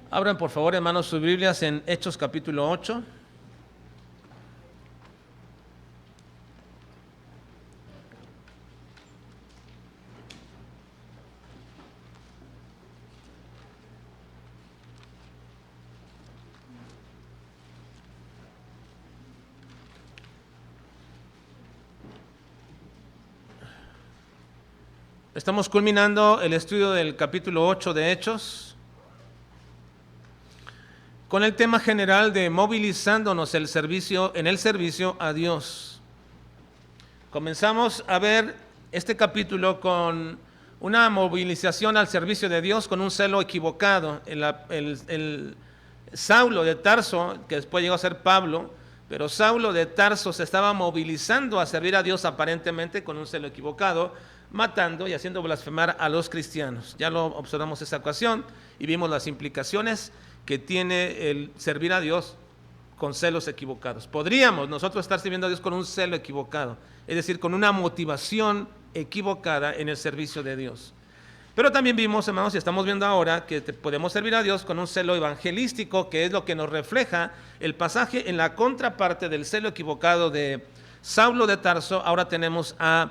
Abran por favor, hermanos, sus Biblias en Hechos capítulo 8. Estamos culminando el estudio del capítulo 8 de Hechos con el tema general de movilizándonos en el servicio a Dios. Comenzamos a ver este capítulo con una movilización al servicio de Dios con un celo equivocado. El Saulo de Tarso, que después llegó a ser Pablo, pero Saulo de Tarso se estaba movilizando a servir a Dios aparentemente con un celo equivocado, matando y haciendo blasfemar a los cristianos. Ya lo observamos esa ocasión y vimos las implicaciones que tiene el servir a Dios con celos equivocados. Podríamos nosotros estar sirviendo a Dios con un celo equivocado, es decir, con una motivación equivocada en el servicio de Dios. Pero también vimos, hermanos, y estamos viendo ahora que podemos servir a Dios con un celo evangelístico, que es lo que nos refleja el pasaje en la contraparte del celo equivocado de Saulo de Tarso. Ahora tenemos a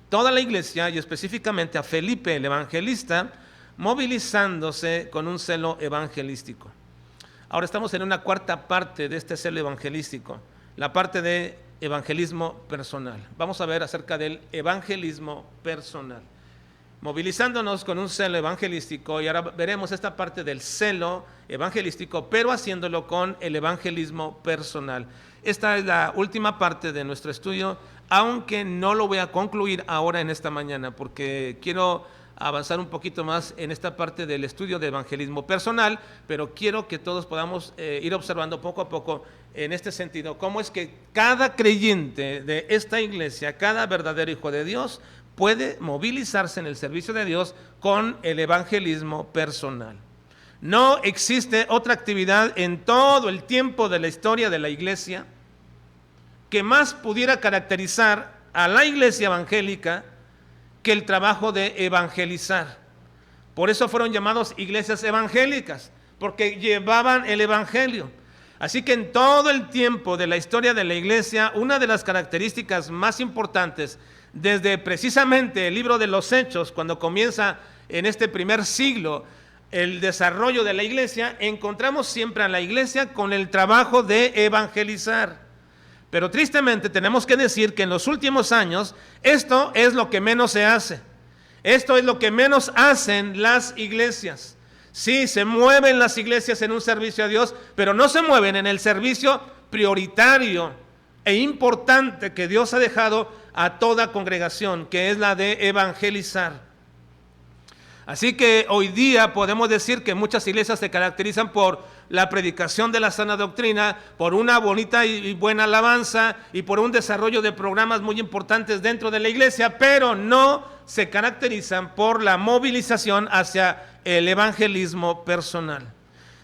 toda la iglesia y específicamente a Felipe el evangelista movilizándose con un celo evangelístico. Ahora estamos en una cuarta parte de este celo evangelístico, la parte de evangelismo personal. Vamos a ver acerca del evangelismo personal, movilizándonos con un celo evangelístico, y ahora veremos esta parte del celo evangelístico, pero haciéndolo con el evangelismo personal. Esta es la última parte de nuestro estudio, aunque no lo voy a concluir ahora en esta mañana, porque quiero avanzar un poquito más en esta parte del estudio de evangelismo personal, pero quiero que todos podamos ir observando poco a poco en este sentido, cómo es que cada creyente de esta iglesia, cada verdadero hijo de Dios, puede movilizarse en el servicio de Dios con el evangelismo personal. No existe otra actividad en todo el tiempo de la historia de la iglesia que más pudiera caracterizar a la iglesia evangélica que el trabajo de evangelizar. Por eso fueron llamados iglesias evangélicas, porque llevaban el evangelio. Así que en todo el tiempo de la historia de la iglesia, una de las características más importantes, desde precisamente el libro de los Hechos, cuando comienza en este primer siglo el desarrollo de la iglesia, encontramos siempre a la iglesia con el trabajo de evangelizar. Pero tristemente tenemos que decir que en los últimos años esto es lo que menos se hace. Esto es lo que menos hacen las iglesias. Sí, se mueven las iglesias en un servicio a Dios, pero no se mueven en el servicio prioritario e importante que Dios ha dejado a toda congregación, que es la de evangelizar. Así que hoy día podemos decir que muchas iglesias se caracterizan por la predicación de la sana doctrina, por una bonita y buena alabanza y por un desarrollo de programas muy importantes dentro de la iglesia, pero no se caracterizan por la movilización hacia el evangelismo personal.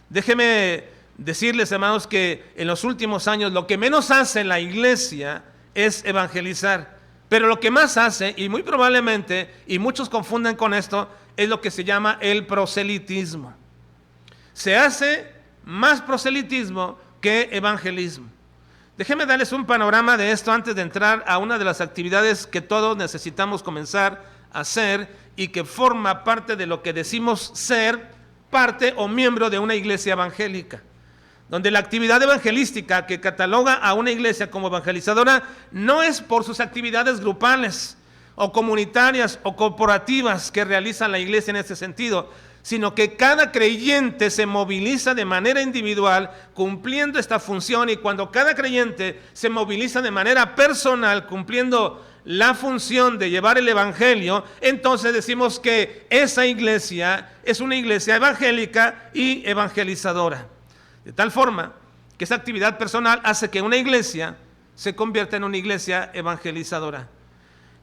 Déjenme decirles, hermanos, que en los últimos años lo que menos hace la iglesia es evangelizar, pero lo que más hace, y muy probablemente, y muchos confunden con esto, es lo que se llama el proselitismo. Se hace más proselitismo que evangelismo. Déjenme darles un panorama de esto antes de entrar a una de las actividades que todos necesitamos comenzar a hacer y que forma parte de lo que decimos ser parte o miembro de una iglesia evangélica, donde la actividad evangelística que cataloga a una iglesia como evangelizadora no es por sus actividades grupales o comunitarias o corporativas que realiza la iglesia en este sentido, sino que cada creyente se moviliza de manera individual cumpliendo esta función, y cuando cada creyente se moviliza de manera personal cumpliendo la función de llevar el evangelio, entonces decimos que esa iglesia es una iglesia evangélica y evangelizadora. De tal forma que esa actividad personal hace que una iglesia se convierta en una iglesia evangelizadora,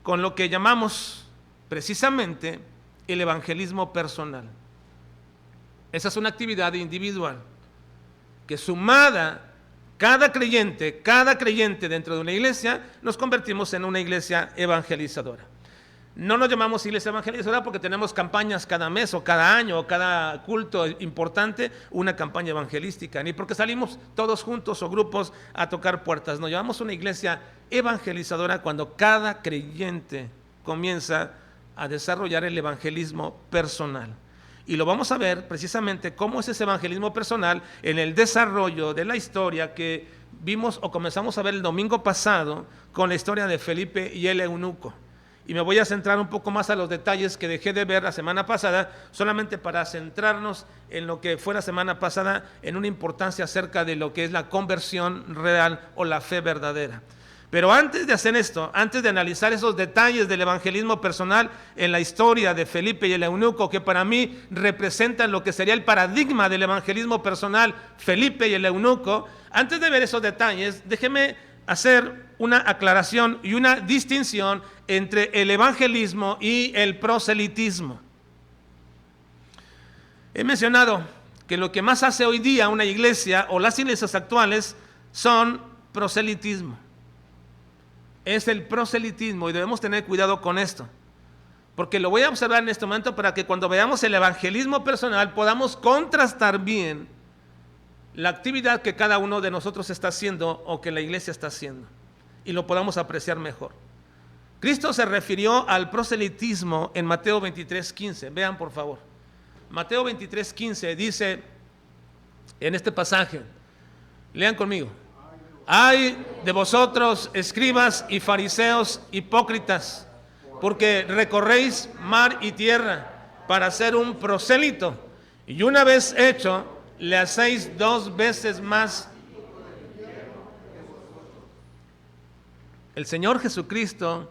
con lo que llamamos precisamente el evangelismo personal. Esa es una actividad individual que, sumada cada creyente dentro de una iglesia, nos convertimos en una iglesia evangelizadora. No nos llamamos iglesia evangelizadora porque tenemos campañas cada mes o cada año o cada culto importante, una campaña evangelística, ni porque salimos todos juntos o grupos a tocar puertas. Nos llamamos una iglesia evangelizadora cuando cada creyente comienza a desarrollar el evangelismo personal. Y lo vamos a ver precisamente cómo es ese evangelismo personal en el desarrollo de la historia que vimos o comenzamos a ver el domingo pasado con la historia de Felipe y el eunuco. Y me voy a centrar un poco más a los detalles que dejé de ver la semana pasada, solamente para centrarnos en lo que fue la semana pasada, en una importancia acerca de lo que es la conversión real o la fe verdadera. Pero antes de hacer esto, antes de analizar esos detalles del evangelismo personal en la historia de Felipe y el eunuco, que para mí representan lo que sería el paradigma del evangelismo personal, Felipe y el eunuco, antes de ver esos detalles, déjeme hacer una aclaración y una distinción entre el evangelismo y el proselitismo. He mencionado que lo que más hace hoy día una iglesia o las iglesias actuales son proselitismo. Es el proselitismo y debemos tener cuidado con esto, porque lo voy a observar en este momento para que cuando veamos el evangelismo personal podamos contrastar bien la actividad que cada uno de nosotros está haciendo o que la iglesia está haciendo y lo podamos apreciar mejor. Cristo se refirió al proselitismo en Mateo 23:15. Vean por favor. Mateo 23:15 dice en este pasaje, lean conmigo: ay de vosotros, escribas y fariseos hipócritas, porque recorréis mar y tierra para ser un prosélito, y una vez hecho, le hacéis 2 veces más. El Señor Jesucristo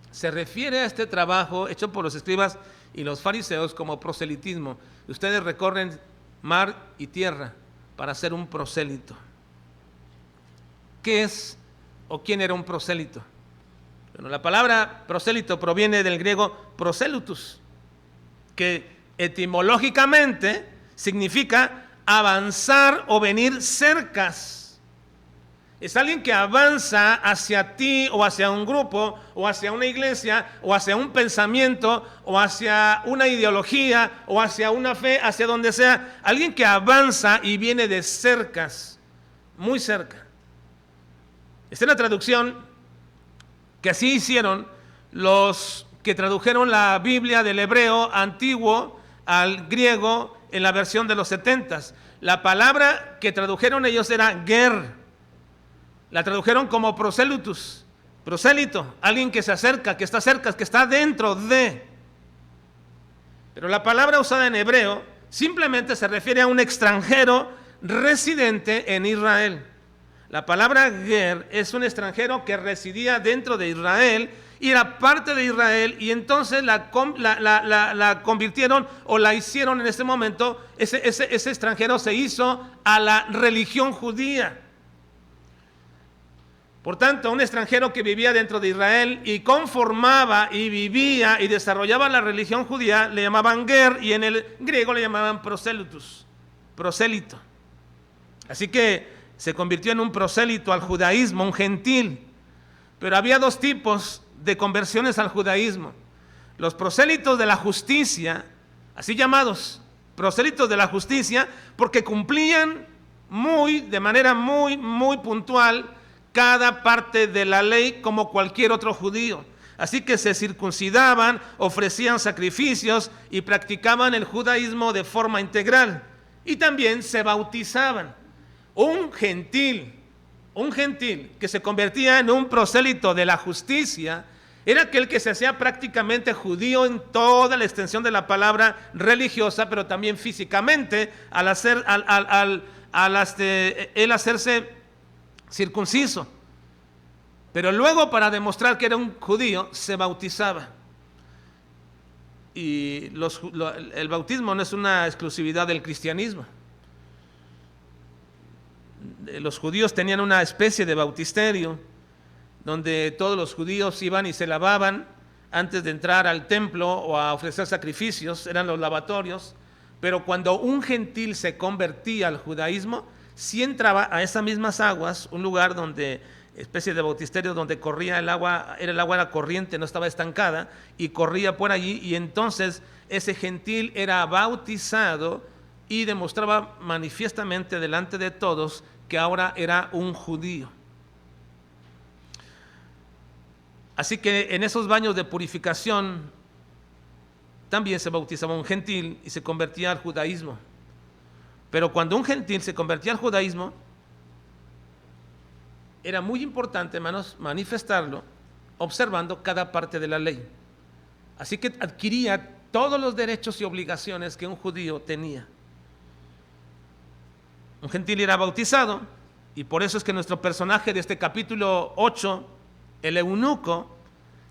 se refiere a este trabajo hecho por los escribas y los fariseos como proselitismo. Ustedes recorren mar y tierra para ser un prosélito. ¿Qué es o quién era un prosélito? Bueno, la palabra prosélito proviene del griego proselytos, que etimológicamente significa avanzar o venir cercas. Es alguien que avanza hacia ti o hacia un grupo o hacia una iglesia o hacia un pensamiento o hacia una ideología o hacia una fe, hacia donde sea. Alguien que avanza y viene de cercas, muy cerca. Esta es la traducción que así hicieron los que tradujeron la Biblia del hebreo antiguo al griego en la versión de los 70s. La palabra que tradujeron ellos era ger. La tradujeron como proselytus, prosélito, alguien que se acerca, que está cerca, que está dentro de. Pero la palabra usada en hebreo simplemente se refiere a un extranjero residente en Israel. La palabra ger es un extranjero que residía dentro de Israel y era parte de Israel, y entonces la convirtieron o la hicieron en ese momento, ese extranjero se hizo a la religión judía. Por tanto, un extranjero que vivía dentro de Israel y conformaba y vivía y desarrollaba la religión judía, le llamaban ger, y en el griego le llamaban proselytus, prosélito. Así que se convirtió en un prosélito al judaísmo, un gentil. Pero había 2 tipos de conversiones al judaísmo: los prosélitos de la justicia, así llamados prosélitos de la justicia, porque cumplían de manera muy puntual cada parte de la ley como cualquier otro judío. Así que se circuncidaban, ofrecían sacrificios y practicaban el judaísmo de forma integral. Y también se bautizaban. Un gentil que se convertía en un prosélito de la justicia era aquel que se hacía prácticamente judío en toda la extensión de la palabra religiosa, pero también físicamente al él hacerse circunciso. Pero luego, para demostrar que era un judío, se bautizaba. Y el bautismo no es una exclusividad del cristianismo. Los judíos tenían una especie de bautisterio donde todos los judíos iban y se lavaban antes de entrar al templo o a ofrecer sacrificios, eran los lavatorios. Pero cuando un gentil se convertía al judaísmo, sí entraba a esas mismas aguas, un lugar donde especie de bautisterio donde corría el agua era corriente, no estaba estancada, y corría por allí, y entonces ese gentil era bautizado y demostraba manifiestamente delante de todos que ahora era un judío. Así que en esos baños de purificación también se bautizaba un gentil y se convertía al judaísmo. Pero cuando un gentil se convertía al judaísmo, era muy importante, hermanos, manifestarlo observando cada parte de la ley. Así que adquiría todos los derechos y obligaciones que un judío tenía. Un gentil era bautizado, y por eso es que nuestro personaje de este capítulo 8, el eunuco,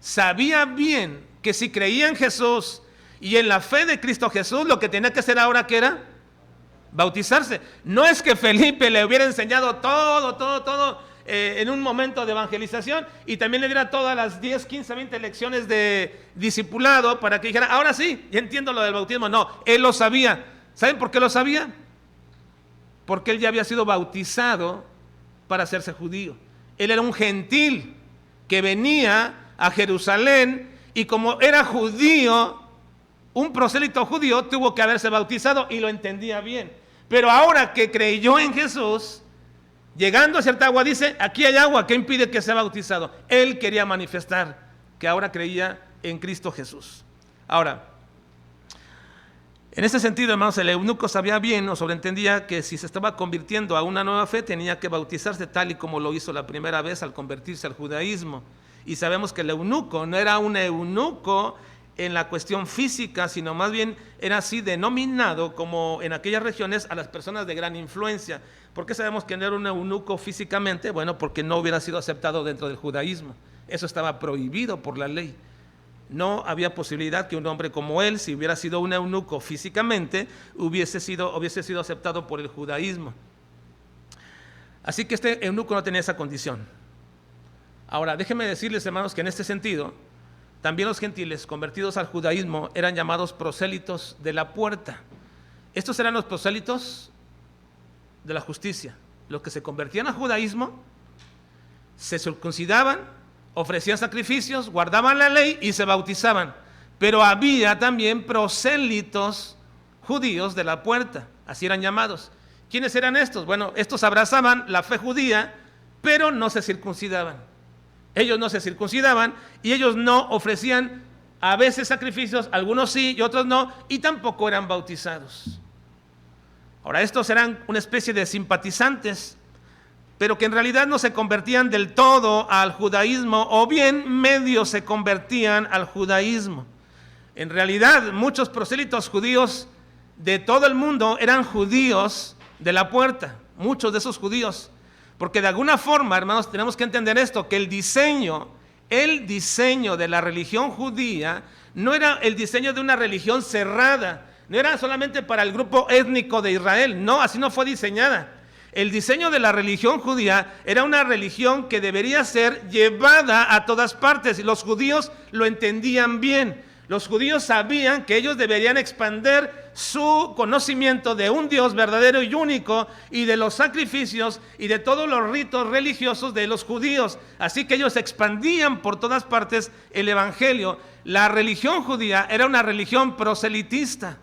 sabía bien que si creía en Jesús y en la fe de Cristo Jesús, lo que tenía que hacer ahora, ¿qué era? Bautizarse. No es que Felipe le hubiera enseñado todo en un momento de evangelización y también le diera todas las 10, 15, 20 lecciones de discipulado para que dijera, ahora sí, ya entiendo lo del bautismo. No, él lo sabía. ¿Saben por qué lo sabía? Porque él ya había sido bautizado para hacerse judío. Él era un gentil que venía a Jerusalén y como era judío, un prosélito judío tuvo que haberse bautizado y lo entendía bien. Pero ahora que creyó en Jesús, llegando a cierta agua, dice, aquí hay agua, ¿qué impide que sea bautizado? Él quería manifestar que ahora creía en Cristo Jesús. Ahora, en ese sentido, hermanos, el eunuco sabía bien o sobreentendía que si se estaba convirtiendo a una nueva fe, tenía que bautizarse tal y como lo hizo la primera vez al convertirse al judaísmo. Y sabemos que el eunuco no era un eunuco en la cuestión física, sino más bien era así denominado como en aquellas regiones a las personas de gran influencia. ¿Por qué sabemos que no era un eunuco físicamente? Bueno, porque no hubiera sido aceptado dentro del judaísmo. Eso estaba prohibido por la ley. No había posibilidad que un hombre como él, si hubiera sido un eunuco físicamente, hubiese sido aceptado por el judaísmo. Así que este eunuco no tenía esa condición. Ahora, déjenme decirles, hermanos, que en este sentido, también los gentiles convertidos al judaísmo eran llamados prosélitos de la puerta. Estos eran los prosélitos de la justicia. Los que se convertían al judaísmo, se circuncidaban, ofrecían sacrificios, guardaban la ley y se bautizaban. Pero había también prosélitos judíos de la puerta, así eran llamados. ¿Quiénes eran estos? Bueno, estos abrazaban la fe judía, pero no se circuncidaban. Ellos no se circuncidaban y ellos no ofrecían a veces sacrificios, algunos sí y otros no, y tampoco eran bautizados. Ahora, estos eran una especie de simpatizantes, pero que en realidad no se convertían del todo al judaísmo, o bien medio se convertían al judaísmo. En realidad, muchos prosélitos judíos de todo el mundo eran judíos de la puerta, muchos de esos judíos. Porque de alguna forma, hermanos, tenemos que entender esto, que el diseño de la religión judía no era el diseño de una religión cerrada, no era solamente para el grupo étnico de Israel, no, así no fue diseñada. El diseño de la religión judía era una religión que debería ser llevada a todas partes y los judíos lo entendían bien. Los judíos sabían que ellos deberían expandir su conocimiento de un Dios verdadero y único y de los sacrificios y de todos los ritos religiosos de los judíos. Así que ellos expandían por todas partes el evangelio. La religión judía era una religión proselitista.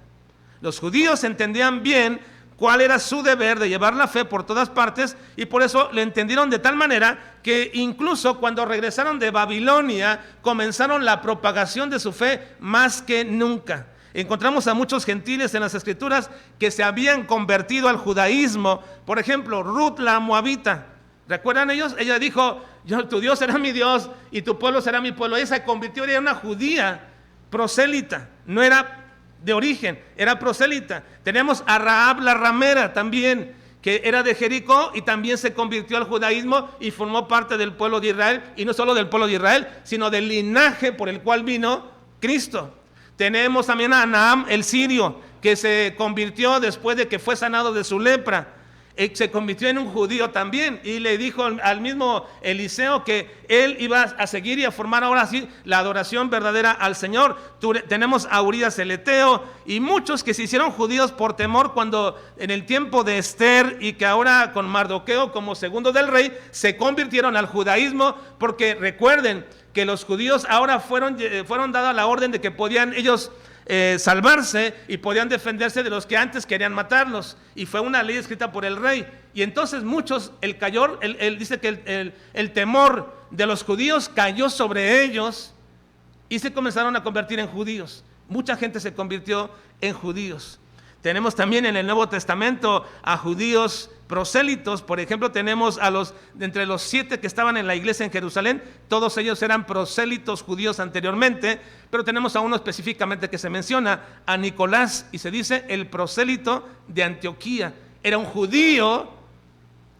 Los judíos entendían bien cuál era su deber de llevar la fe por todas partes y por eso lo entendieron de tal manera que incluso cuando regresaron de Babilonia comenzaron la propagación de su fe más que nunca. Encontramos a muchos gentiles en las escrituras que se habían convertido al judaísmo. Por ejemplo, Ruth la moabita, ¿recuerdan ellos? Ella dijo, tu Dios será mi Dios y tu pueblo será mi pueblo. Ella se convirtió, era una judía prosélita, no era de origen, era prosélita. Tenemos a Rahab la ramera también, que era de Jericó y también se convirtió al judaísmo y formó parte del pueblo de Israel, y no solo del pueblo de Israel, sino del linaje por el cual vino Cristo. Tenemos también a Naam el sirio, que se convirtió después de que fue sanado de su lepra. se convirtió en un judío también y le dijo al mismo Eliseo que él iba a seguir y a formar ahora sí la adoración verdadera al Señor. Tenemos a Urías el Eteo y muchos que se hicieron judíos por temor cuando en el tiempo de Esther y que ahora con Mardoqueo como segundo del rey se convirtieron al judaísmo, porque recuerden que los judíos ahora fueron dados la orden de que podían ellos salvarse y podían defenderse de los que antes querían matarlos, y fue una ley escrita por el rey. Y entonces muchos, dice que el temor de los judíos cayó sobre ellos y se comenzaron a convertir en judíos. Mucha gente se convirtió en judíos. Tenemos también en el Nuevo Testamento a judíos prosélitos. Por ejemplo, tenemos entre los 7 que estaban en la iglesia en Jerusalén, todos ellos eran prosélitos judíos anteriormente, pero tenemos a uno específicamente que se menciona, a Nicolás, y se dice el prosélito de Antioquía. Era un judío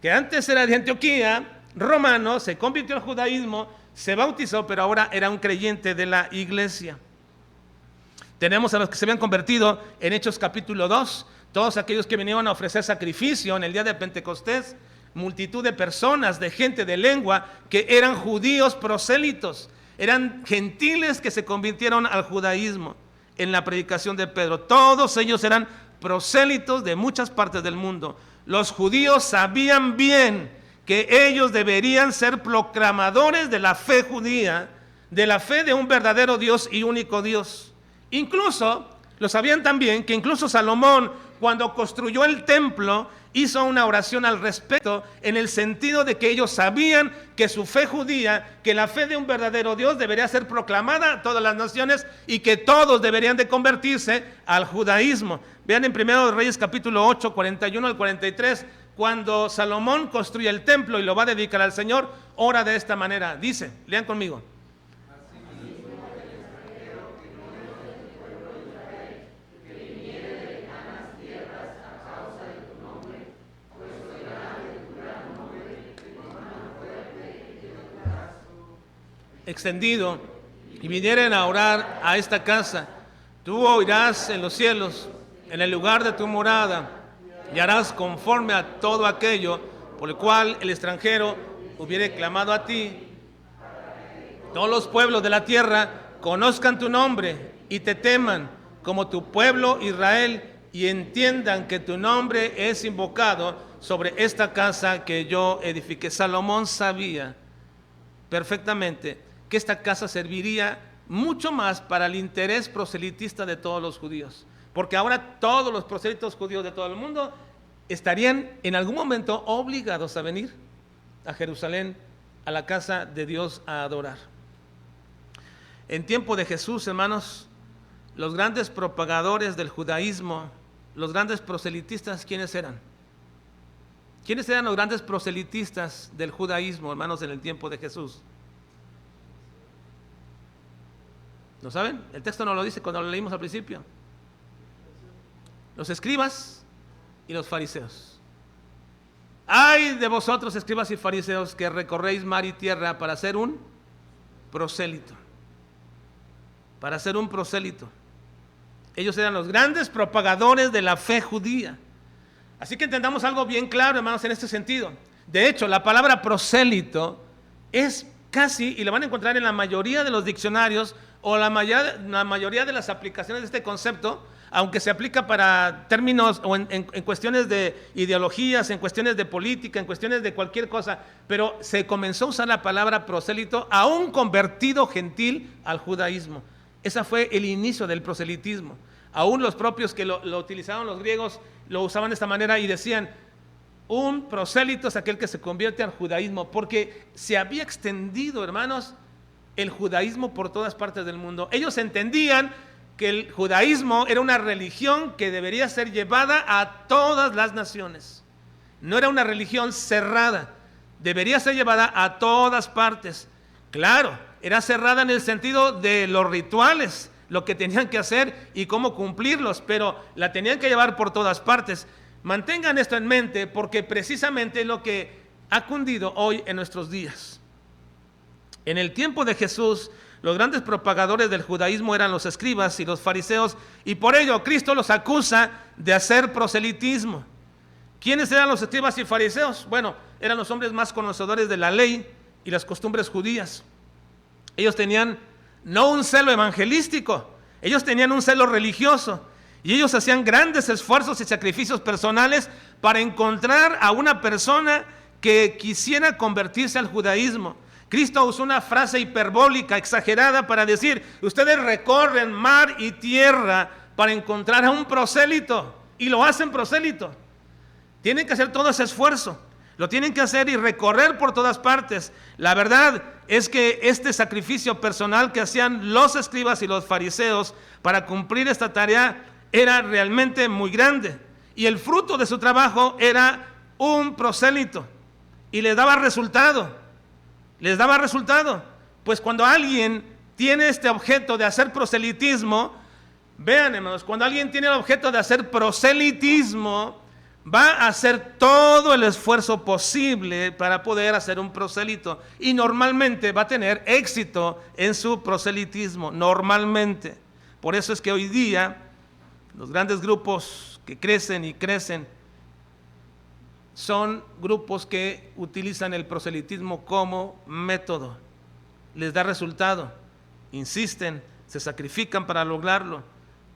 que antes era de Antioquía, romano, se convirtió al judaísmo, se bautizó, pero ahora era un creyente de la iglesia. Tenemos a los que se habían convertido en Hechos capítulo 2, todos aquellos que vinieron a ofrecer sacrificio en el día de Pentecostés, multitud de personas, de gente de lengua, que eran judíos prosélitos, eran gentiles que se convirtieron al judaísmo en la predicación de Pedro. Todos ellos eran prosélitos de muchas partes del mundo. Los judíos sabían bien que ellos deberían ser proclamadores de la fe judía, de la fe de un verdadero Dios y único Dios. Incluso, lo sabían también que incluso Salomón, cuando construyó el templo, hizo una oración al respecto, en el sentido de que ellos sabían que su fe judía, que la fe de un verdadero Dios debería ser proclamada a todas las naciones y que todos deberían de convertirse al judaísmo. Vean en 1 Reyes capítulo 8, 41 al 43, cuando Salomón construye el templo y lo va a dedicar al Señor, ora de esta manera. Dice, lean conmigo. Extendido y vinieren a orar a esta casa, tú oirás en los cielos, en el lugar de tu morada, y harás conforme a todo aquello por el cual el extranjero hubiere clamado a ti. Todos los pueblos de la tierra conozcan tu nombre y te teman como tu pueblo Israel, y entiendan que tu nombre es invocado sobre esta casa que yo edifiqué. Salomón sabía perfectamente que esta casa serviría mucho más para el interés proselitista de todos los judíos, porque ahora todos los proselitos judíos de todo el mundo estarían en algún momento obligados a venir a Jerusalén, a la casa de Dios, a adorar. En tiempo de Jesús, hermanos, los grandes propagadores del judaísmo, los grandes proselitistas, ¿quiénes eran? ¿Quiénes eran los grandes proselitistas del judaísmo, hermanos, en el tiempo de Jesús? ¿Lo saben? El texto no lo dice cuando lo leímos al principio. Los escribas y los fariseos. ¡Ay de vosotros, escribas y fariseos, que recorréis mar y tierra para ser un prosélito! Para ser un prosélito. Ellos eran los grandes propagadores de la fe judía. Así que entendamos algo bien claro, hermanos, en este sentido. De hecho, la palabra prosélito es casi, y lo van a encontrar en la mayoría de los diccionarios o la mayoría de las aplicaciones de este concepto, aunque se aplica para términos o en cuestiones de ideologías, en cuestiones de política, en cuestiones de cualquier cosa, pero se comenzó a usar la palabra prosélito a un convertido gentil al judaísmo. Ese fue el inicio del proselitismo. Aún los propios que lo utilizaban los griegos lo usaban de esta manera y decían: un prosélito es aquel que se convierte al judaísmo, porque se había extendido, hermanos, el judaísmo por todas partes del mundo. Ellos entendían que el judaísmo era una religión que debería ser llevada a todas las naciones. No era una religión cerrada, debería ser llevada a todas partes. Claro, era cerrada en el sentido de los rituales, lo que tenían que hacer y cómo cumplirlos, pero la tenían que llevar por todas partes. Mantengan esto en mente, porque precisamente es lo que ha cundido hoy en nuestros días. En el tiempo de Jesús, los grandes propagadores del judaísmo eran los escribas y los fariseos, y por ello Cristo los acusa de hacer proselitismo. ¿Quiénes eran los escribas y fariseos? Bueno, eran los hombres más conocedores de la ley y las costumbres judías. Ellos tenían no un celo evangelístico, ellos tenían un celo religioso. Y ellos hacían grandes esfuerzos y sacrificios personales para encontrar a una persona que quisiera convertirse al judaísmo. Cristo usó una frase hiperbólica, exagerada, para decir: ustedes recorren mar y tierra para encontrar a un prosélito, y lo hacen prosélito. Tienen que hacer todo ese esfuerzo, lo tienen que hacer y recorrer por todas partes. La verdad es que este sacrificio personal que hacían los escribas y los fariseos para cumplir esta tarea era realmente muy grande, y el fruto de su trabajo era un prosélito, y les daba resultado. Pues cuando alguien tiene este objeto de hacer proselitismo, vean, hermanos, cuando alguien tiene el objeto de hacer proselitismo, va a hacer todo el esfuerzo posible para poder hacer un prosélito, y normalmente va a tener éxito en su proselitismo, normalmente. Por eso es que hoy día los grandes grupos que crecen y crecen son grupos que utilizan el proselitismo como método. Les da resultado, insisten, se sacrifican para lograrlo.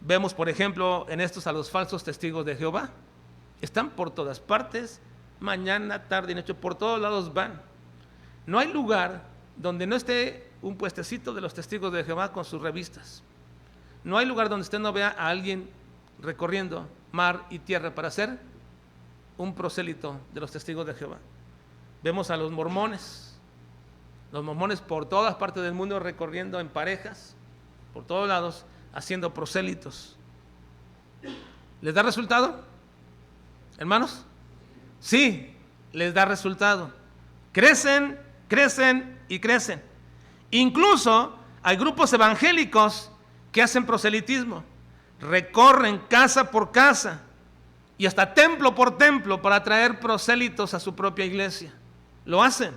Vemos, por ejemplo, en estos a los falsos testigos de Jehová. Están por todas partes, mañana, tarde y noche, por todos lados van. No hay lugar donde no esté un puestecito de los testigos de Jehová con sus revistas. No hay lugar donde usted no vea a alguien recorriendo mar y tierra para hacer un prosélito de los testigos de Jehová. Vemos a los mormones por todas partes del mundo recorriendo en parejas, por todos lados, haciendo prosélitos. ¿Les da resultado, hermanos? Sí, les da resultado. Crecen y crecen. Incluso hay grupos evangélicos que hacen proselitismo. Recorren casa por casa y hasta templo por templo para traer prosélitos a su propia iglesia. Lo hacen.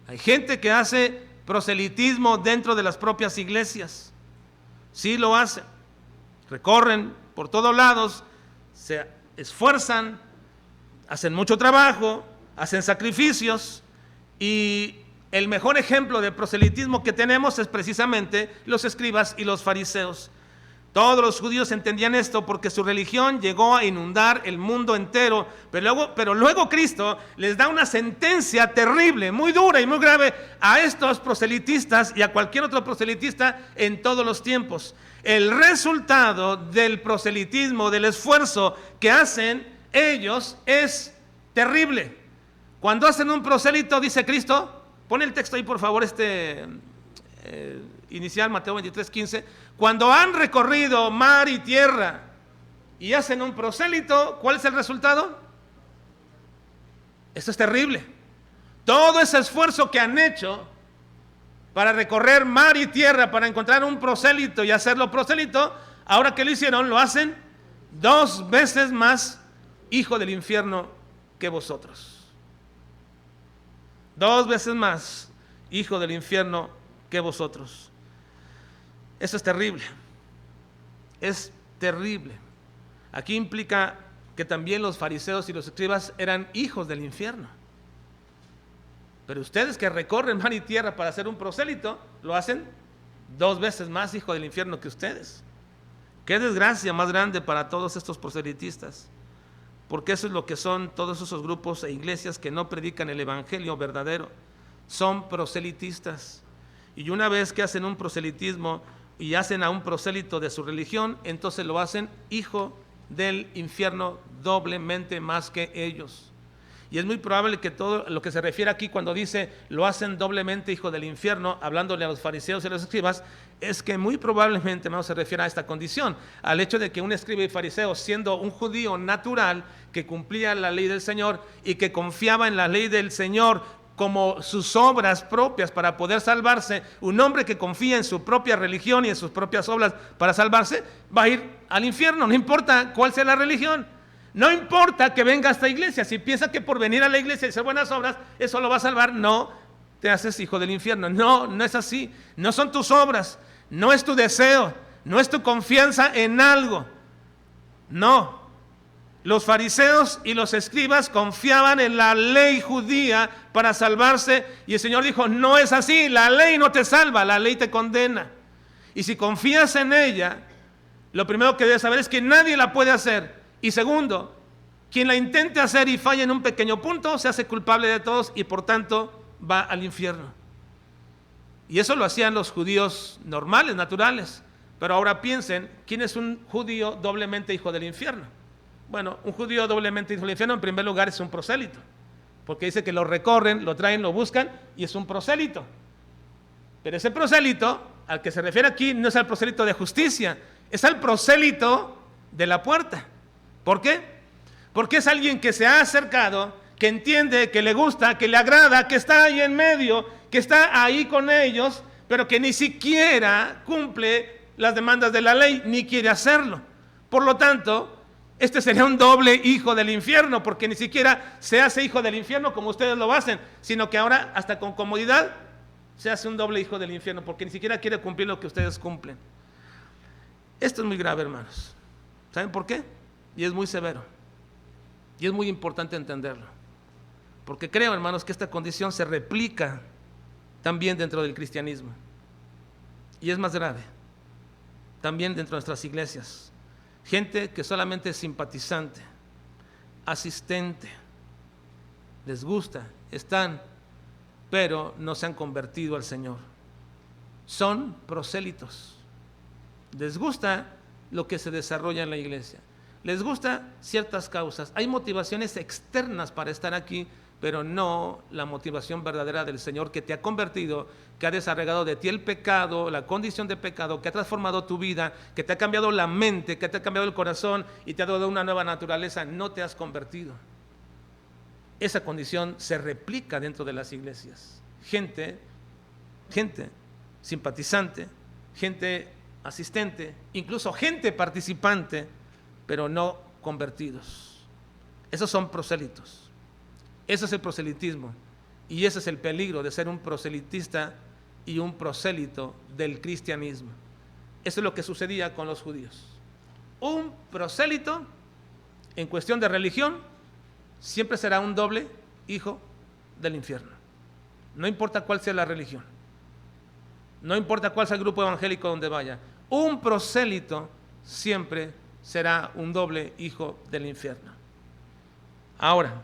Hay gente que hace proselitismo dentro de las propias iglesias. Sí, lo hacen. Recorren por todos lados, se esfuerzan, hacen mucho trabajo, hacen sacrificios, y el mejor ejemplo de proselitismo que tenemos es precisamente los escribas y los fariseos. Todos los judíos entendían esto porque su religión llegó a inundar el mundo entero, pero luego Cristo les da una sentencia terrible, muy dura y muy grave a estos proselitistas y a cualquier otro proselitista en todos los tiempos. El resultado del proselitismo, del esfuerzo que hacen ellos, es terrible. Cuando hacen un prosélito, dice Cristo, pon el texto ahí por favor, inicial, Mateo 23:15. Cuando han recorrido mar y tierra y hacen un prosélito, ¿cuál es el resultado? Esto es terrible. Todo ese esfuerzo que han hecho para recorrer mar y tierra, para encontrar un prosélito y hacerlo prosélito, ahora que lo hicieron, lo hacen 2 veces más hijo del infierno que vosotros. 2 veces más hijo del infierno que vosotros. Eso es terrible. Es terrible. Aquí implica que también los fariseos y los escribas eran hijos del infierno. Pero ustedes que recorren mar y tierra para hacer un prosélito, lo hacen 2 veces más hijo del infierno que ustedes. Qué desgracia más grande para todos estos proselitistas. Porque eso es lo que son todos esos grupos e iglesias que no predican el evangelio verdadero. Son proselitistas. Y una vez que hacen un proselitismo y hacen a un prosélito de su religión, entonces lo hacen hijo del infierno doblemente más que ellos. Y es muy probable que todo lo que se refiere aquí cuando dice lo hacen doblemente hijo del infierno, hablándole a los fariseos y a los escribas, es que muy probablemente no se refiere a esta condición, al hecho de que un escriba y fariseo, siendo un judío natural que cumplía la ley del Señor y que confiaba en la ley del Señor como sus obras propias para poder salvarse, un hombre que confía en su propia religión y en sus propias obras para salvarse, va a ir al infierno, no importa cuál sea la religión. No importa que venga a esta iglesia, si piensa que por venir a la iglesia y hacer buenas obras, eso lo va a salvar, no, te haces hijo del infierno. No, no es así. No son tus obras, no es tu deseo, no es tu confianza en algo. No, Los fariseos y los escribas confiaban en la ley judía para salvarse, y el Señor dijo, no es así, la ley no te salva, la ley te condena. Y si confías en ella, lo primero que debes saber es que nadie la puede hacer. Y segundo, quien la intente hacer y falle en un pequeño punto, se hace culpable de todos y por tanto va al infierno. Y eso lo hacían los judíos normales, naturales. Pero ahora piensen, ¿quién es un judío doblemente hijo del infierno? Bueno, un judío doblemente hijo del infierno en primer lugar es un prosélito, porque dice que lo recorren, lo traen, lo buscan y es un prosélito. Pero ese prosélito al que se refiere aquí no es al prosélito de justicia, es al prosélito de la puerta. ¿Por qué? Porque es alguien que se ha acercado, que entiende, que le gusta, que le agrada, que está ahí en medio, que está ahí con ellos, pero que ni siquiera cumple las demandas de la ley, ni quiere hacerlo. Por lo tanto, este sería un doble hijo del infierno, porque ni siquiera se hace hijo del infierno como ustedes lo hacen, sino que ahora hasta con comodidad se hace un doble hijo del infierno, porque ni siquiera quiere cumplir lo que ustedes cumplen. Esto es muy grave, hermanos. ¿Saben por qué? Y es muy severo. Y es muy importante entenderlo. Porque creo, hermanos, que esta condición se replica también dentro del cristianismo. Y es más grave. También dentro de nuestras iglesias. Gente que solamente es simpatizante, asistente, les gusta, están, pero no se han convertido al Señor. Son prosélitos. Les gusta lo que se desarrolla en la iglesia. Les gusta ciertas causas. Hay motivaciones externas para estar aquí, pero no la motivación verdadera del Señor que te ha convertido, que ha desarraigado de ti el pecado, la condición de pecado, que ha transformado tu vida, que te ha cambiado la mente, que te ha cambiado el corazón y te ha dado una nueva naturaleza. No te has convertido. Esa condición se replica dentro de las iglesias. Gente simpatizante, gente asistente, incluso gente participante, pero no convertidos. Esos son prosélitos. Ese es el proselitismo y ese es el peligro de ser un proselitista y un prosélito del cristianismo. Eso es lo que sucedía con los judíos. Un prosélito en cuestión de religión siempre será un doble hijo del infierno. No importa cuál sea la religión, no importa cuál sea el grupo evangélico donde vaya, un prosélito siempre será un doble hijo del infierno. Ahora,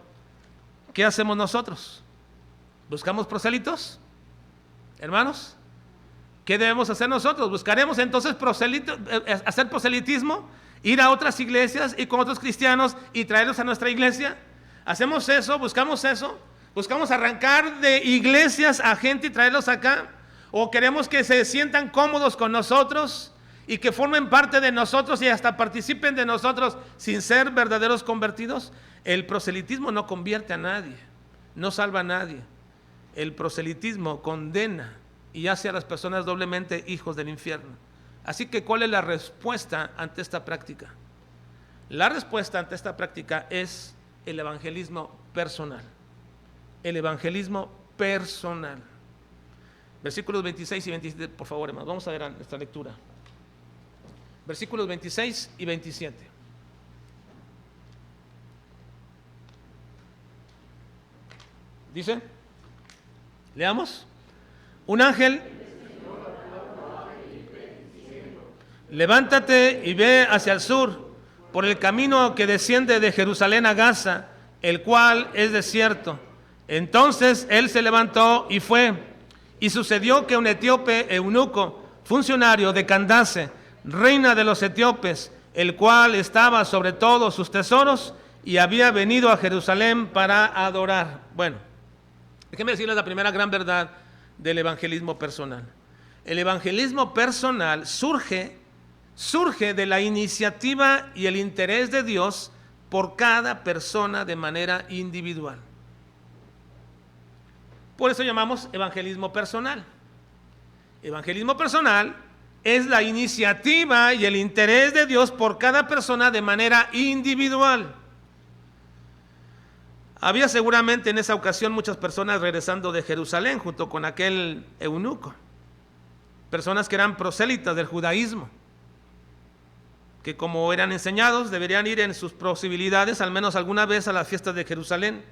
¿qué hacemos nosotros? ¿Buscamos prosélitos? Hermanos, ¿qué debemos hacer nosotros? ¿Buscaremos entonces hacer proselitismo? ¿Ir a otras iglesias y con otros cristianos y traerlos a nuestra iglesia? ¿Hacemos eso? ¿Buscamos eso? ¿Buscamos arrancar de iglesias a gente y traerlos acá? ¿O queremos que se sientan cómodos con nosotros y que formen parte de nosotros y hasta participen de nosotros sin ser verdaderos convertidos? El proselitismo no convierte a nadie, no salva a nadie. El proselitismo condena y hace a las personas doblemente hijos del infierno. Así que, ¿cuál es la respuesta ante esta práctica? La respuesta ante esta práctica es el evangelismo personal. El evangelismo personal. Versículos 26 y 27, por favor, hermanos. Vamos a ver esta lectura. Versículos 26 y 27. Dice, leamos. Un ángel, levántate y ve hacia el sur, por el camino que desciende de Jerusalén a Gaza, el cual es desierto. Entonces él se levantó y fue, y sucedió que un etíope eunuco, funcionario de Candace, reina de los etíopes, el cual estaba sobre todos sus tesoros y había venido a Jerusalén para adorar. Bueno, déjenme decirles la primera gran verdad del evangelismo personal. El evangelismo personal surge de la iniciativa y el interés de Dios por cada persona de manera individual. Por eso llamamos evangelismo personal. Evangelismo personal es la iniciativa y el interés de Dios por cada persona de manera individual. Había seguramente en esa ocasión muchas personas regresando de Jerusalén junto con aquel eunuco. Personas que eran prosélitas del judaísmo. que como eran enseñados deberían ir en sus posibilidades al menos alguna vez a las fiestas de Jerusalén.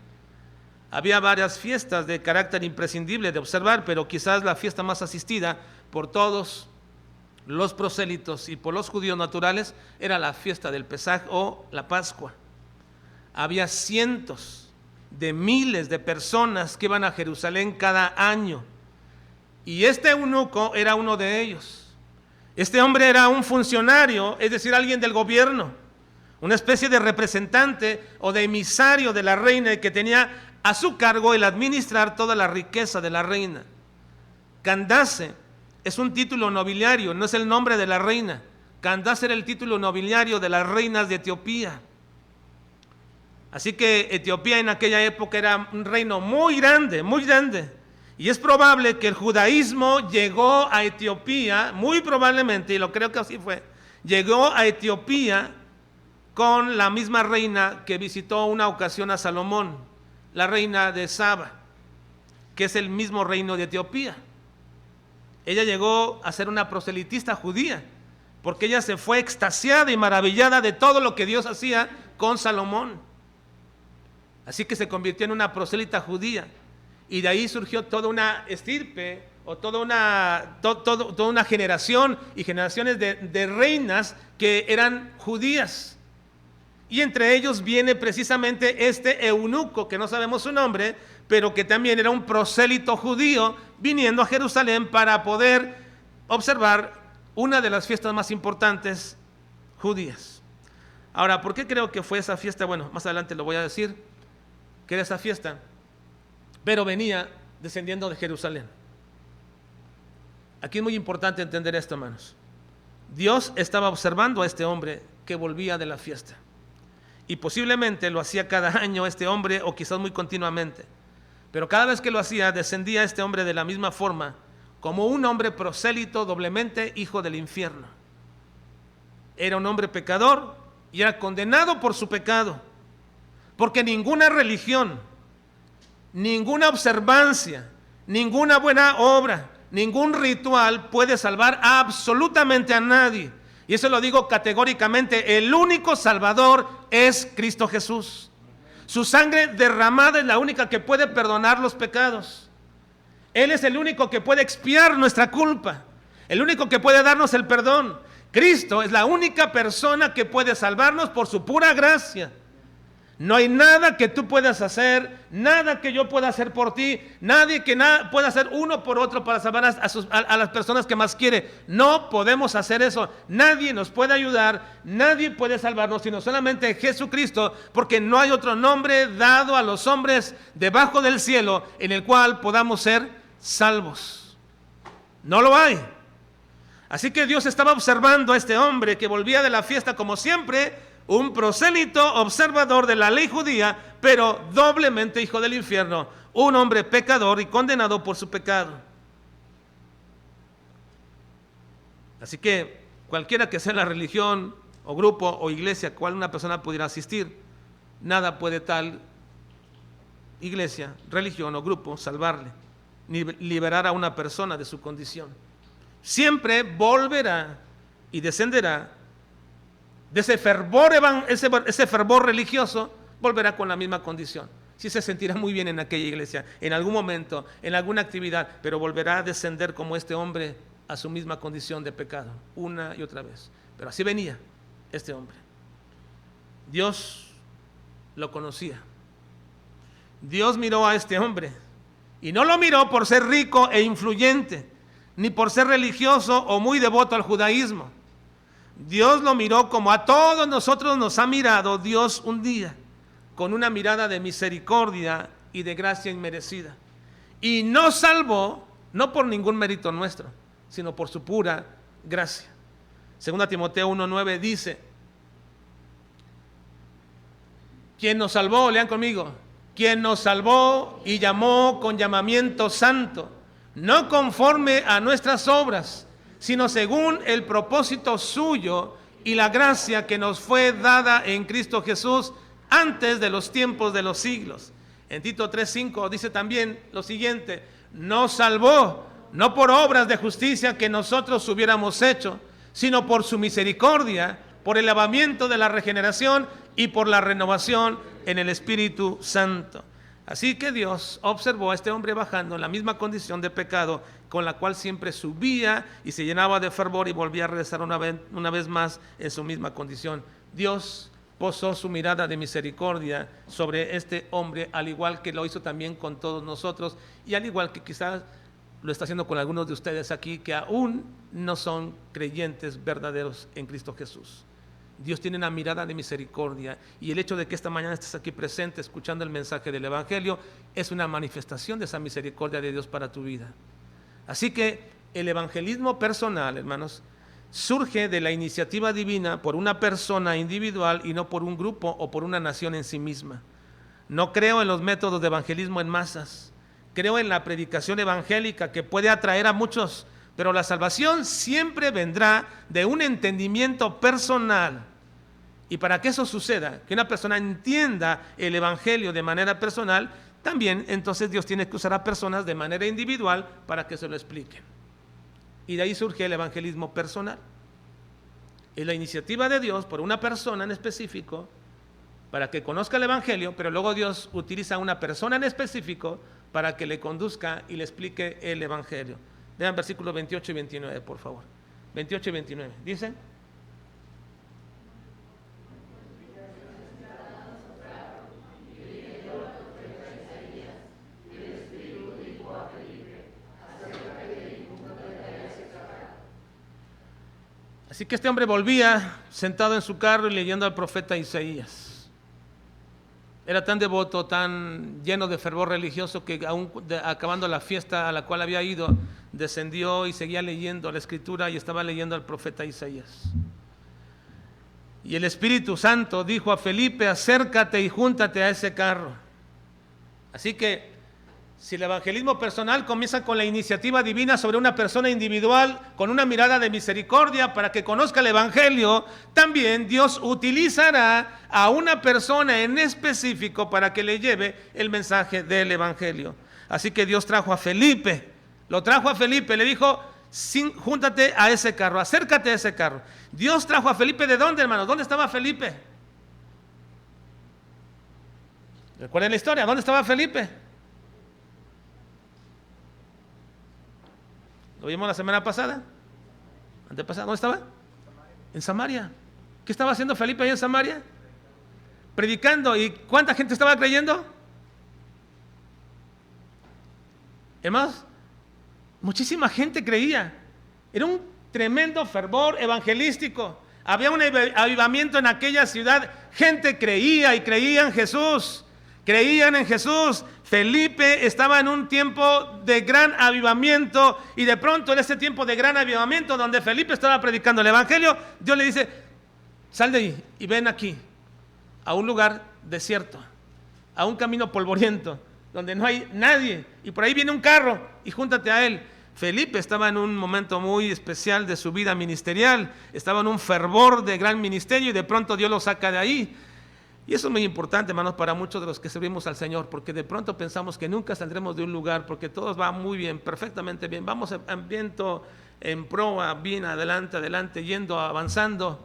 Había varias fiestas de carácter imprescindible de observar, pero quizás la fiesta más asistida por todos los prosélitos y por los judíos naturales era la fiesta del Pesaj o la Pascua. Había cientos de miles de personas que iban a Jerusalén cada año, y este eunuco era uno de ellos. Este hombre era un funcionario, es decir, alguien del gobierno, una especie de representante o de emisario de la reina, que tenía a su cargo el administrar toda la riqueza de la reina. Candace es un título nobiliario, no es el nombre de la reina. Candace era el título nobiliario de las reinas de Etiopía. Así que Etiopía en aquella época era un reino muy grande, muy grande. Y es probable que el judaísmo llegó a Etiopía, muy probablemente, y lo creo que así fue, llegó a Etiopía con la misma reina que visitó una ocasión a Salomón, la reina de Saba, que es el mismo reino de Etiopía. Ella llegó a ser una proselitista judía, porque ella se fue extasiada y maravillada de todo lo que Dios hacía con Salomón. Así que se convirtió en una prosélita judía. Y de ahí surgió toda una estirpe o toda una generación y generaciones de reinas que eran judías. Y entre ellos viene precisamente este eunuco, que no sabemos su nombre, pero que también era un prosélito judío viniendo a Jerusalén para poder observar una de las fiestas más importantes judías. Ahora, ¿por qué creo que fue esa fiesta? Bueno, más adelante lo voy a decir, que era esa fiesta, pero venía descendiendo de Jerusalén. Aquí es muy importante entender esto, hermanos. Dios estaba observando a este hombre que volvía de la fiesta, y posiblemente lo hacía cada año este hombre, o quizás muy continuamente, pero cada vez que lo hacía, descendía este hombre de la misma forma, como un hombre prosélito, doblemente hijo del infierno. Era un hombre pecador y era condenado por su pecado, porque ninguna religión, ninguna observancia, ninguna buena obra, ningún ritual puede salvar absolutamente a nadie. Y eso lo digo categóricamente: el único salvador es Cristo Jesús. Su sangre derramada es la única que puede perdonar los pecados. Él es el único que puede expiar nuestra culpa, el único que puede darnos el perdón. Cristo es la única persona que puede salvarnos por su pura gracia. No hay nada que tú puedas hacer, nada que yo pueda hacer por ti, nadie que pueda hacer uno por otro para salvar a las personas que más quiere. No podemos hacer eso. Nadie nos puede ayudar, nadie puede salvarnos, sino solamente Jesucristo, porque no hay otro nombre dado a los hombres debajo del cielo en el cual podamos ser salvos. No lo hay. Así que Dios estaba observando a este hombre que volvía de la fiesta, como siempre, un prosélito observador de la ley judía, pero doblemente hijo del infierno, un hombre pecador y condenado por su pecado. Así que cualquiera que sea la religión o grupo o iglesia a cual una persona pudiera asistir, nada puede tal iglesia, religión o grupo salvarle, ni liberar a una persona de su condición. Siempre volverá y descenderá de ese fervor religioso, volverá con la misma condición. Sí se sentirá muy bien en aquella iglesia, en algún momento, en alguna actividad, pero volverá a descender como este hombre a su misma condición de pecado, una y otra vez. Pero así venía este hombre. Dios lo conocía. Dios miró a este hombre, y no lo miró por ser rico e influyente, ni por ser religioso o muy devoto al judaísmo. Dios lo miró como a todos nosotros nos ha mirado Dios un día, con una mirada de misericordia y de gracia inmerecida. Y nos salvó, no por ningún mérito nuestro, sino por su pura gracia. 2 Timoteo 1:9 dice: quien nos salvó, lean conmigo, quien nos salvó y llamó con llamamiento santo, no conforme a nuestras obras, sino según el propósito suyo y la gracia que nos fue dada en Cristo Jesús antes de los tiempos de los siglos. En Tito 3:5 dice también lo siguiente: nos salvó, no por obras de justicia que nosotros hubiéramos hecho, sino por su misericordia, por el lavamiento de la regeneración y por la renovación en el Espíritu Santo. Así que Dios observó a este hombre bajando en la misma condición de pecado con la cual siempre subía y se llenaba de fervor y volvía a regresar una vez más en su misma condición. Dios posó su mirada de misericordia sobre este hombre, al igual que lo hizo también con todos nosotros, y al igual que quizás lo está haciendo con algunos de ustedes aquí que aún no son creyentes verdaderos en Cristo Jesús. Dios tiene una mirada de misericordia, y el hecho de que esta mañana estés aquí presente escuchando el mensaje del Evangelio es una manifestación de esa misericordia de Dios para tu vida. Así que el evangelismo personal, hermanos, surge de la iniciativa divina por una persona individual y no por un grupo o por una nación en sí misma. No creo en los métodos de evangelismo en masas. Creo en la predicación evangélica que puede atraer a muchos, pero la salvación siempre vendrá de un entendimiento personal. Y para que eso suceda, que una persona entienda el evangelio de manera personal, también entonces Dios tiene que usar a personas de manera individual para que se lo expliquen. Y de ahí surge el evangelismo personal. Es la iniciativa de Dios por una persona en específico para que conozca el evangelio, pero luego Dios utiliza a una persona en específico para que le conduzca y le explique el evangelio. Vean versículos 28 y 29, por favor. 28 y 29. Dice: así que este hombre volvía sentado en su carro y leyendo al profeta Isaías. Era tan devoto, tan lleno de fervor religioso que aún acabando la fiesta a la cual había ido, descendió y seguía leyendo la escritura y estaba leyendo al profeta Isaías. Y el Espíritu Santo dijo a Felipe: acércate y júntate a ese carro. Así que si el evangelismo personal comienza con la iniciativa divina sobre una persona individual, con una mirada de misericordia para que conozca el evangelio, también Dios utilizará a una persona en específico para que le lleve el mensaje del evangelio. Así que Dios trajo a Felipe, lo trajo a Felipe, le dijo: júntate a ese carro, acércate a ese carro. Dios trajo a Felipe, ¿de dónde, hermanos? ¿Dónde estaba Felipe? ¿Recuerden la historia? ¿Dónde estaba Felipe? Lo vimos la semana pasada, antepasada. ¿Dónde estaba? En Samaria. ¿Qué estaba haciendo Felipe ahí en Samaria? Predicando. ¿Y cuánta gente estaba creyendo? Hermanos, muchísima gente creía. Era un tremendo fervor evangelístico. Había un avivamiento en aquella ciudad. Gente creía y creía en Jesús. Creían en Jesús. Felipe estaba en un tiempo de gran avivamiento, y de pronto en ese tiempo de gran avivamiento donde Felipe estaba predicando el evangelio, Dios le dice: sal de ahí y ven aquí a un lugar desierto, a un camino polvoriento donde no hay nadie, y por ahí viene un carro y júntate a él. Felipe estaba en un momento muy especial de su vida ministerial, estaba en un fervor de gran ministerio, y de pronto Dios lo saca de ahí. Y eso es muy importante, hermanos, para muchos de los que servimos al Señor, porque de pronto pensamos que nunca saldremos de un lugar, porque todo va muy bien, perfectamente bien, vamos en viento, en proa, bien adelante, yendo, avanzando,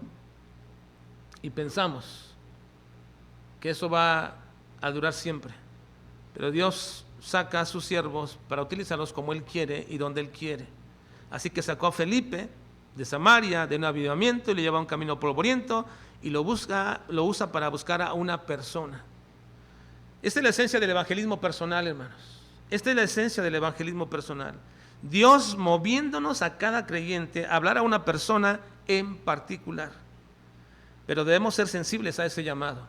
y pensamos que eso va a durar siempre. Pero Dios saca a sus siervos para utilizarlos como Él quiere y donde Él quiere. Así que sacó a Felipe de Samaria, de un avivamiento, y le lleva a un camino polvoriento, y lo usa para buscar a una persona. Esta es la esencia del evangelismo personal, hermanos. Esta es la esencia del evangelismo personal. Dios moviéndonos a cada creyente a hablar a una persona en particular. Pero debemos ser sensibles a ese llamado.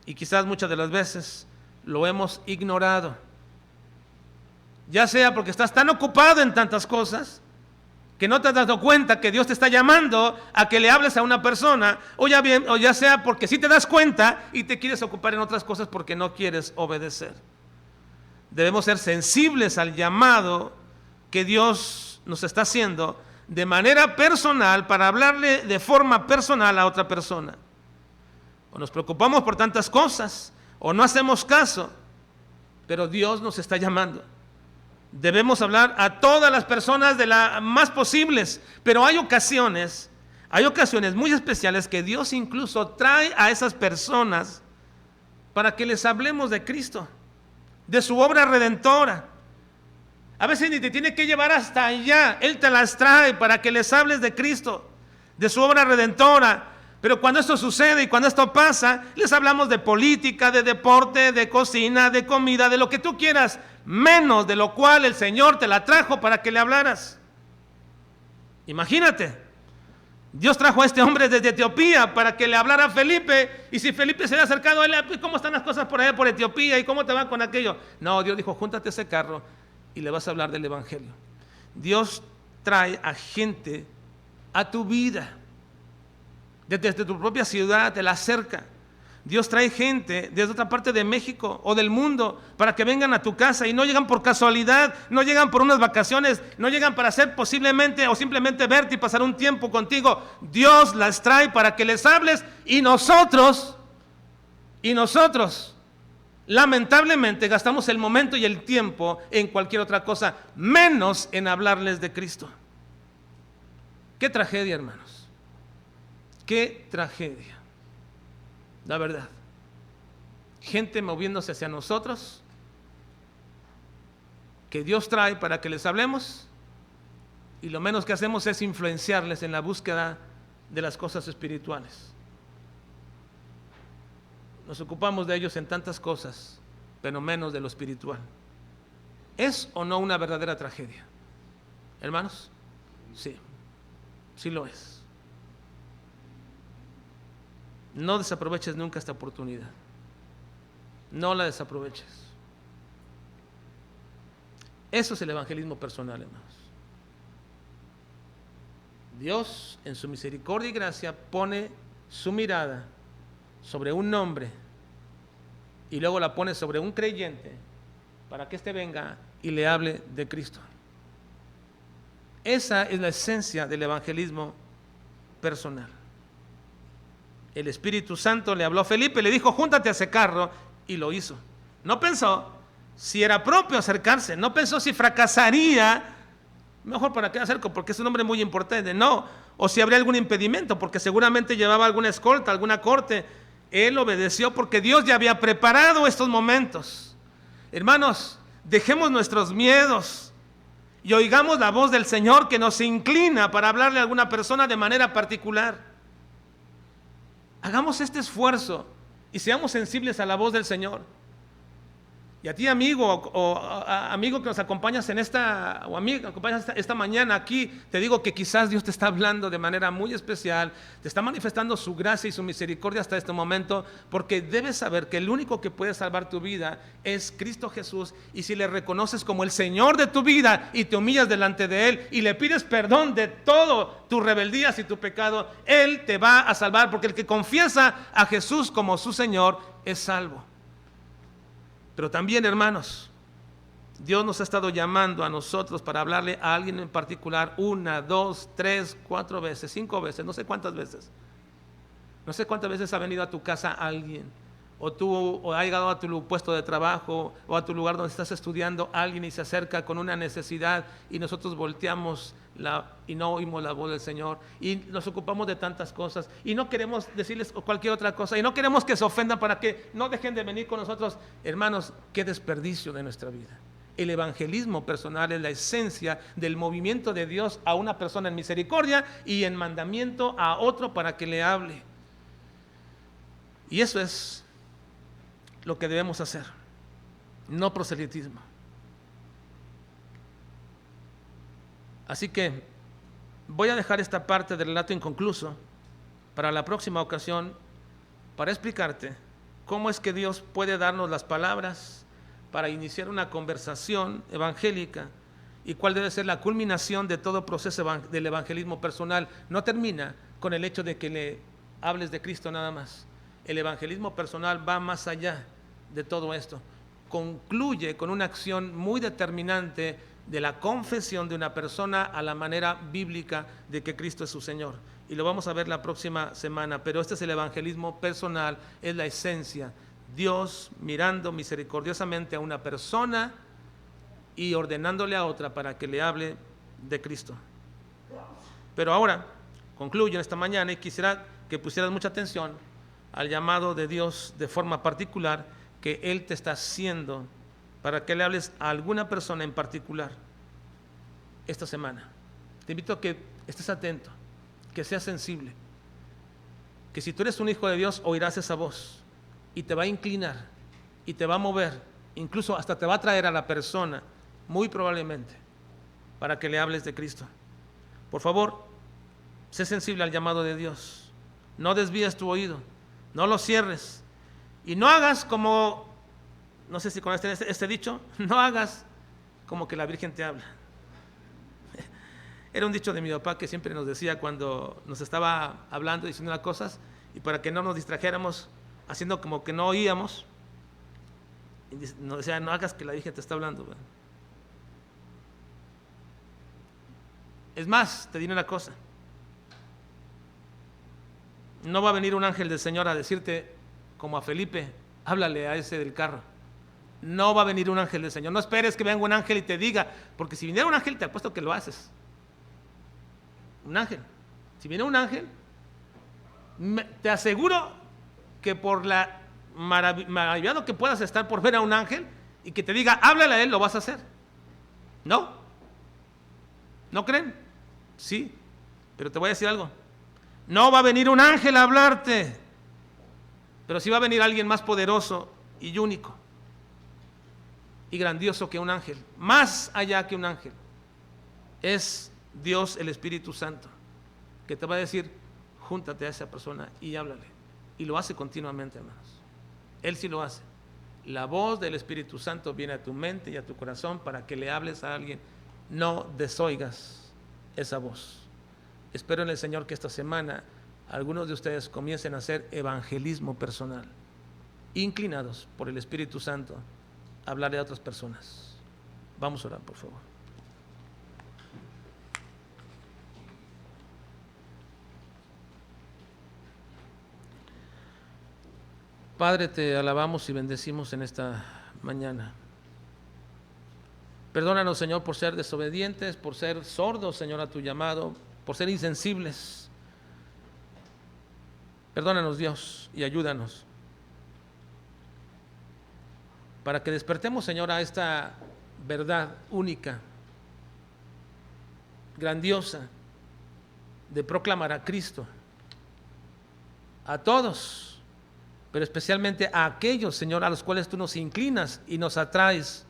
Y quizás muchas de las veces lo hemos ignorado. Ya sea porque estás tan ocupado en tantas cosas que no te has dado cuenta que Dios te está llamando a que le hables a una persona, o ya sea porque sí te das cuenta y te quieres ocupar en otras cosas porque no quieres obedecer. Debemos ser sensibles al llamado que Dios nos está haciendo de manera personal para hablarle de forma personal a otra persona. O nos preocupamos por tantas cosas o no hacemos caso, pero Dios nos está llamando. Debemos hablar a todas las personas de las más posibles, pero hay ocasiones Hay ocasiones muy especiales que Dios incluso trae a esas personas para que les hablemos de Cristo, de su obra redentora. A veces ni te tiene que llevar hasta allá, Él te las trae para que les hables de Cristo, de su obra redentora. Pero cuando esto sucede y cuando esto pasa, les hablamos de política, de deporte, de cocina, de comida, de lo que tú quieras, menos de lo cual el Señor te la trajo para que le hablaras. Imagínate, Dios trajo a este hombre desde Etiopía para que le hablara a Felipe, y si Felipe se había acercado a él, ¿cómo están las cosas por allá por Etiopía? ¿Y cómo te va con aquello? No, Dios dijo, júntate a ese carro y le vas a hablar del Evangelio. Dios trae a gente a tu vida, desde tu propia ciudad, te la acerca. Dios trae gente desde otra parte de México o del mundo para que vengan a tu casa, y no llegan por casualidad, no llegan por unas vacaciones, no llegan para hacer posiblemente o simplemente verte y pasar un tiempo contigo. Dios las trae para que les hables, y nosotros lamentablemente gastamos el momento y el tiempo en cualquier otra cosa, menos en hablarles de Cristo. Qué tragedia, hermanos. Qué tragedia. La verdad. Gente moviéndose hacia nosotros, que Dios trae para que les hablemos, y lo menos que hacemos es influenciarles en la búsqueda de las cosas espirituales. Nos ocupamos de ellos en tantas cosas, pero menos de lo espiritual. ¿Es o no una verdadera tragedia? Hermanos, sí, sí lo es. No desaproveches nunca esta oportunidad. No la desaproveches. Eso es el evangelismo personal, hermanos. Dios, en su misericordia y gracia, pone su mirada sobre un hombre y luego la pone sobre un creyente para que éste venga y le hable de Cristo. Esa es la esencia del evangelismo personal. El Espíritu Santo le habló a Felipe, le dijo, júntate a ese carro, y lo hizo. No pensó si era propio acercarse, no pensó si fracasaría, mejor para qué acerco, porque es un hombre muy importante, no, o si habría algún impedimento, porque seguramente llevaba alguna escolta, alguna corte. Él obedeció porque Dios ya había preparado estos momentos. Hermanos, dejemos nuestros miedos y oigamos la voz del Señor que nos inclina para hablarle a alguna persona de manera particular. Hagamos este esfuerzo y seamos sensibles a la voz del Señor. Y a ti, amigo o amigo que nos acompañas en esta mañana aquí, te digo que quizás Dios te está hablando de manera muy especial, te está manifestando su gracia y su misericordia hasta este momento, porque debes saber que el único que puede salvar tu vida es Cristo Jesús, y si le reconoces como el Señor de tu vida y te humillas delante de Él y le pides perdón de todo tus rebeldías y tu pecado, Él te va a salvar, porque el que confiesa a Jesús como su Señor es salvo. Pero también, hermanos, Dios nos ha estado llamando a nosotros para hablarle a alguien en particular 1, 2, 3, 4 veces, 5 veces, no sé cuántas veces. No sé cuántas veces ha venido a tu casa alguien, o ha llegado a tu puesto de trabajo o a tu lugar donde estás estudiando alguien y se acerca con una necesidad, y nosotros volteamos y no oímos la voz del Señor, y nos ocupamos de tantas cosas y no queremos decirles cualquier otra cosa, y no queremos que se ofendan para que no dejen de venir con nosotros. Hermanos, qué desperdicio de nuestra vida. El evangelismo personal es la esencia del movimiento de Dios a una persona en misericordia y en mandamiento a otro para que le hable. Y eso es lo que debemos hacer, no proselitismo. Así que voy a dejar esta parte del relato inconcluso para la próxima ocasión, para explicarte cómo es que Dios puede darnos las palabras para iniciar una conversación evangélica, y cuál debe ser la culminación de todo proceso del evangelismo personal. No termina con el hecho de que le hables de Cristo nada más. El evangelismo personal va más allá de todo esto. Concluye con una acción muy determinante de la confesión de una persona a la manera bíblica de que Cristo es su Señor. Y lo vamos a ver la próxima semana, pero este es el evangelismo personal, es la esencia. Dios mirando misericordiosamente a una persona y ordenándole a otra para que le hable de Cristo. Pero ahora Concluyo en esta mañana y quisiera que pusieras mucha atención al llamado de Dios de forma particular que Él te está haciendo para que le hables a alguna persona en particular esta semana. Te invito a que estés atento, que seas sensible, que si tú eres un hijo de Dios oirás esa voz y te va a inclinar y te va a mover, incluso hasta te va a traer a la persona, muy probablemente, para que le hables de Cristo. Por favor, sé sensible al llamado de Dios, no desvíes tu oído, no lo cierres y no hagas como, no sé si con este dicho, no hagas como que la Virgen te habla. Era un dicho de mi papá que siempre nos decía cuando nos estaba hablando, diciendo las cosas, y para que no nos distrajéramos, haciendo como que no oíamos, nos decía, no hagas que la Virgen te está hablando. Es más, te diré una cosa, no va a venir un ángel del Señor a decirte, como a Felipe, háblale a ese del carro. No va a venir un ángel del Señor, no esperes que venga un ángel y te diga, porque si viniera un ángel te apuesto que lo haces. Un ángel, si viene un ángel, te aseguro que por la maravillado que puedas estar por ver a un ángel y que te diga, háblale a él, lo vas a hacer. ¿No? ¿No creen? Sí, pero te voy a decir algo. No va a venir un ángel a hablarte, pero sí va a venir alguien más poderoso y único y grandioso que un ángel, más allá que un ángel. Es Dios, el Espíritu Santo, que te va a decir, júntate a esa persona y háblale. Y lo hace continuamente, hermanos. Él sí lo hace. La voz del Espíritu Santo viene a tu mente y a tu corazón para que le hables a alguien. No desoigas esa voz. Espero en el Señor que esta semana algunos de ustedes comiencen a hacer evangelismo personal, inclinados por el Espíritu Santo a hablarle a otras personas. Vamos a orar, por favor. Padre, te alabamos y bendecimos en esta mañana. Perdónanos, Señor, por ser desobedientes, por ser sordos, Señor, a tu llamado, por ser insensibles. Perdónanos, Dios, y ayúdanos para que despertemos, Señor, a esta verdad única, grandiosa, de proclamar a Cristo a todos, pero especialmente a aquellos, Señor, a los cuales tú nos inclinas y nos atraes.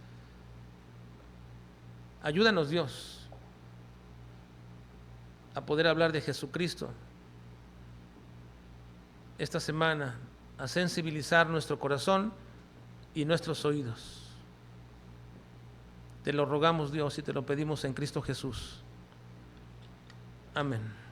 Ayúdanos, Dios, a poder hablar de Jesucristo esta semana, a sensibilizar nuestro corazón y nuestros oídos. Te lo rogamos, Dios, y te lo pedimos en Cristo Jesús. Amén.